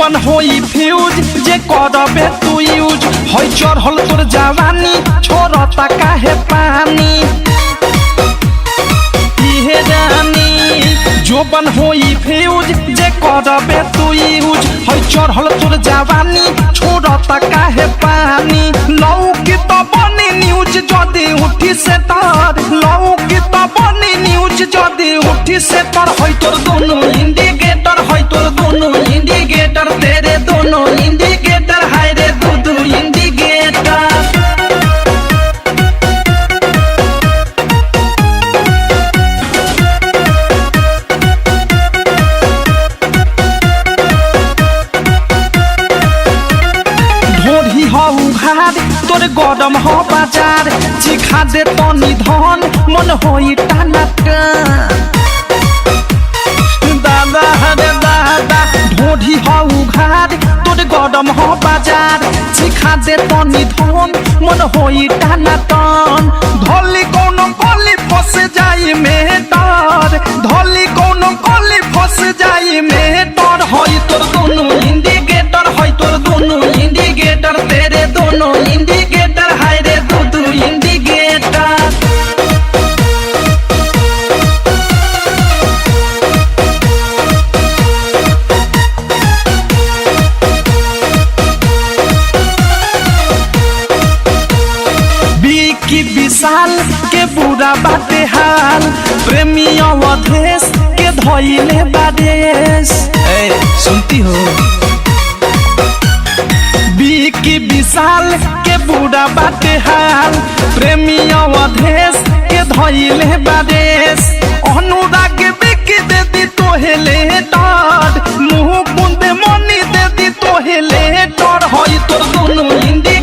जोबन होई फ्यूज जे करबे तू यूज होई चढ़ल तोर जवानी छोड़ता काहे पानी इहे रानी जोबन होई फ्यूज जे करबे तू यूज होई चढ़ल तोर जवानी छोड़ता काहे पानी लौकी तो बनी न्यूज जदी उठी से तार लौकी तो बनी न्यूज जदी उठी से तार होई तोर दोनों इंडिकेटर होई तोर दोनों इंडिकेटर तेरे दोनों इंडिकेटर हाय रे दो इंडिकेटर ढोरी हो उघार तोर गरम हो बाजार चिखा दे तनी धन मन होई टाना दादा रे दादा ढोरी हो उघार तोर गरम हो बाजार चिखा दे तनी धन मन होई टाना टन धोली कोनो गली फंस जाई में डर धोली कोनो गली फंस जाई में डर होई तोर दोनों इंडिकेटर होई तोर दोनों इंडिकेटर तेरे दोनों इंडिकेटर हाय रे दो इंडिकेटर की विशाल के बुरा बाटे हाल प्रेमी अवधेश के धोइले बादेश सुनती हो की विशाल के बुरा बाटे हाल प्रेमी अवधेश के धोइले बादेश अनुराग बिकी दे दी तोहेले डर मुँह बुंदे मनी दे दी तोहेले डर होई तोर दोनों इंडी